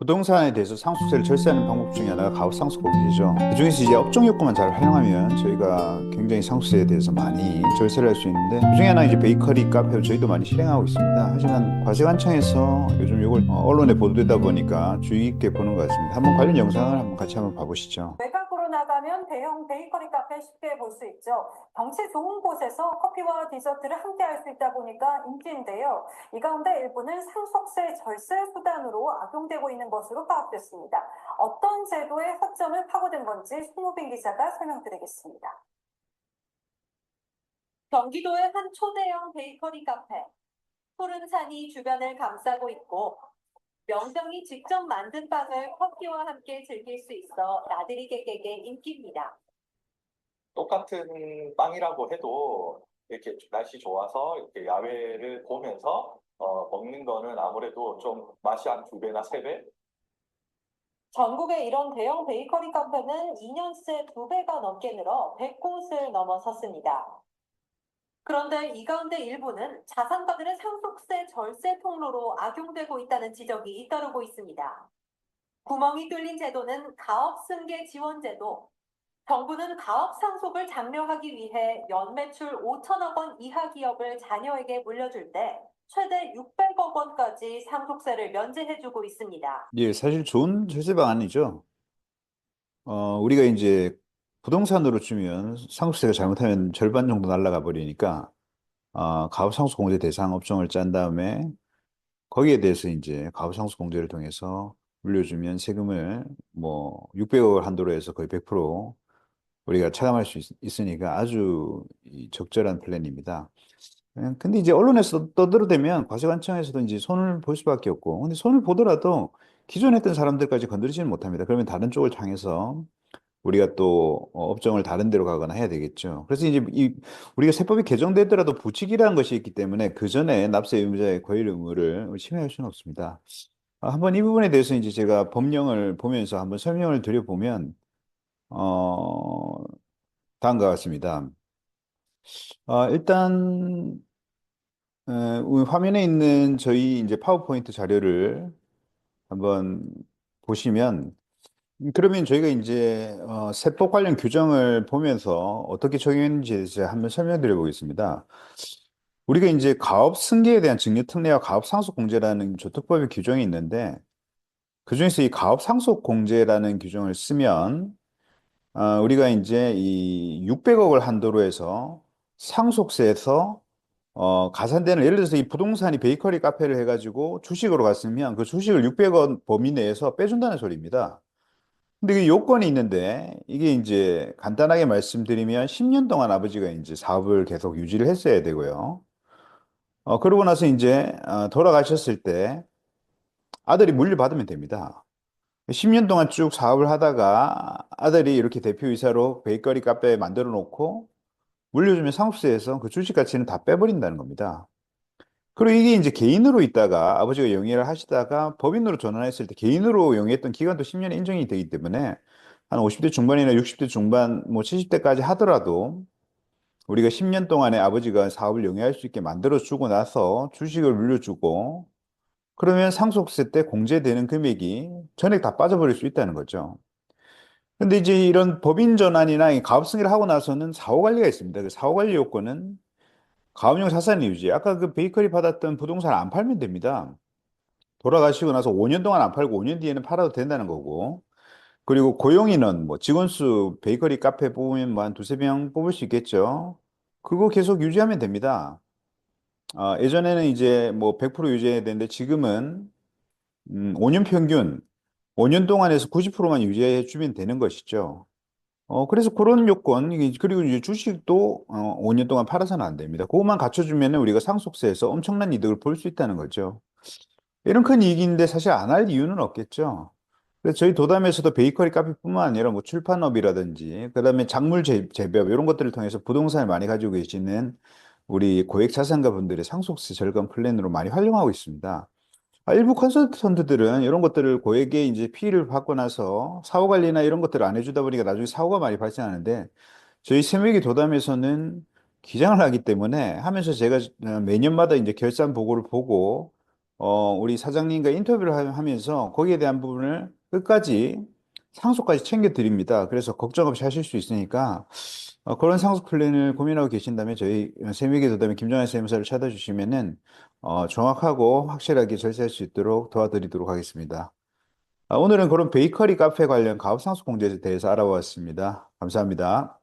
부동산에 대해서 상속세를 절세하는 방법 중에 하나가 가압상속공제죠. 그중에서 이제 업종 요건만 잘 활용하면 저희가 굉장히 상속세에 대해서 많이 절세를 할 수 있는데 그중에 하나 이제 베이커리, 카페 저희도 많이 실행하고 있습니다. 하지만 과세관청에서 요즘 이걸 언론에 보도되다 보니까 주의 깊게 보는 것 같습니다. 한번 관련 영상을 한번 같이 한번 봐보시죠. 외곽으로 나가면 대형 베이커리 카페 쉽게 볼 수 있죠. 경치 좋은 곳에서 커피와 디저트를 함께 할 수 있다 보니까 인기인데요. 이 가운데 일부는 상속세 절세 수단으로 악용되고 있는 것으로 파악됐습니다. 어떤 제도의 허점을 파고든 건지 송우빈 기자가 설명드리겠습니다. 경기도의 한 초대형 베이커리 카페. 푸른 산이 주변을 감싸고 있고 명정이 직접 만든 빵을 커피와 함께 즐길 수 있어 나들이 객에게 인기입니다. 똑같은 빵이라고 해도 이렇게 날씨 좋아서 이렇게 야외를 보면서 먹는 거는 아무래도 좀 맛이 한 두 배나 세 배? 전국에 이런 대형 베이커리 카페는 2년 새 2배가 넘게 늘어 100곳을 넘어섰습니다. 그런데 이 가운데 일부는 자산가들의 상속세 절세 통로로 악용되고 있다는 지적이 잇따르고 있습니다. 구멍이 뚫린 제도는 가업승계 지원제도. 정부는 가업 상속을 장려하기 위해 연매출 5천억 원 이하 기업을 자녀에게 물려줄 때 최대 600억 원까지 상속세를 면제해주고 있습니다. 예, 사실 좋은 절세 방안이죠. 우리가 이제 부동산으로 치면 상속세가 잘못하면 절반 정도 날아가 버리니까 가압상속공제 대상 업종을 짠 다음에 거기에 대해서 이제 가압상속공제를 통해서 물려주면 세금을 뭐 600억을 한도로 해서 거의 100% 우리가 차감할 수 있으니까 아주 이 적절한 플랜입니다. 근데 이제 언론에서 떠들어대면 과세관청에서도 이제 손을 볼 수밖에 없고, 근데 손을 보더라도 기존에 했던 사람들까지 건드리지는 못합니다. 그러면 다른 쪽을 향해서 우리가 또 업종을 다른 데로 가거나 해야 되겠죠. 그래서 이제 우리가 세법이 개정되더라도 부칙이라는 것이 있기 때문에 그 전에 납세 의무자의 권리 의무를 침해할 수는 없습니다. 한번 이 부분에 대해서 이제 제가 법령을 보면서 한번 설명을 드려보면 어, 다음과 같습니다. 일단 화면에 있는 저희 이제 파워포인트 자료를 한번 보시면 그러면 저희가 이제 세법 관련 규정을 보면서 어떻게 적용했는지에 대해서 한번 설명드려 보겠습니다. 우리가 이제 가업 승계에 대한 증여 특례와 가업 상속 공제라는 조특법의 규정이 있는데 그중에서 이 가업 상속 공제라는 규정을 쓰면 우리가 이제 이 600억을 한도로 해서 상속세에서 가산되는 예를 들어서 이 부동산이 베이커리 카페를 해가지고 주식으로 갔으면 그 주식을 600원 범위 내에서 빼준다는 소리입니다. 근데 그 요건이 있는데 이게 이제 간단하게 말씀드리면 10년 동안 아버지가 이제 사업을 계속 유지를 했어야 되고요. 그러고 나서 이제 돌아가셨을 때 아들이 물려받으면 됩니다. 10년 동안 쭉 사업을 하다가 아들이 이렇게 대표이사로 베이커리 카페 만들어 놓고 물려주면 상속세에서 그 주식 가치는 다 빼버린다는 겁니다. 그리고 이게 이제 개인으로 있다가 아버지가 영위를 하시다가 법인으로 전환했을 때 개인으로 영위했던 기간도 10년에 인정이 되기 때문에 한 50대 중반이나 60대 중반, 뭐 70대까지 하더라도 우리가 10년 동안에 아버지가 사업을 영위할 수 있게 만들어주고 나서 주식을 물려주고 그러면 상속세 때 공제되는 금액이 전액 다 빠져버릴 수 있다는 거죠. 근데 이제 이런 법인 전환이나 이 가업승계를 하고 나서는 사후관리가 있습니다. 그 사후관리 요건은 가업용 자산 유지. 아까 그 베이커리 받았던 부동산 안 팔면 됩니다. 돌아가시고 나서 5년 동안 안 팔고 5년 뒤에는 팔아도 된다는 거고. 그리고 고용인원, 뭐 직원 수 베이커리 카페 뽑으면 뭐 한 두세 명 뽑을 수 있겠죠. 그거 계속 유지하면 됩니다. 예전에는 이제 뭐 100% 유지해야 되는데 지금은 5년 평균 5년 동안에서 90%만 유지해 주면 되는 것이죠. 그래서 그런 요건, 그리고 이제 주식도 5년 동안 팔아서는 안 됩니다. 그것만 갖춰주면 우리가 상속세에서 엄청난 이득을 볼 수 있다는 거죠. 이런 큰 이익인데 사실 안 할 이유는 없겠죠. 그래서 저희 도담에서도 베이커리 카페뿐만 아니라 뭐 출판업이라든지, 그다음에 작물 재배업 이런 것들을 통해서 부동산을 많이 가지고 계시는 우리 고액 자산가 분들의 상속세 절감 플랜으로 많이 활용하고 있습니다. 일부 컨설턴트들은 이런 것들을 고액의 이제 피해를 받고 나서 사후 관리나 이런 것들을 안 해주다 보니까 나중에 사고가 많이 발생하는데 저희 새누리기 도담에서는 기장을 하기 때문에 하면서 제가 매년마다 이제 결산 보고를 보고 우리 사장님과 인터뷰를 하면서 거기에 대한 부분을 끝까지 상속까지 챙겨드립니다. 그래서 걱정 없이 하실 수 있으니까 그런 상속 플랜을 고민하고 계신다면 저희 세미계 도담의 김정환 세무사를 찾아주시면은 정확하고 확실하게 절차할 수 있도록 도와드리도록 하겠습니다. 오늘은 그런 베이커리 카페 관련 가압상속 공제에 대해서 알아보았습니다. 감사합니다.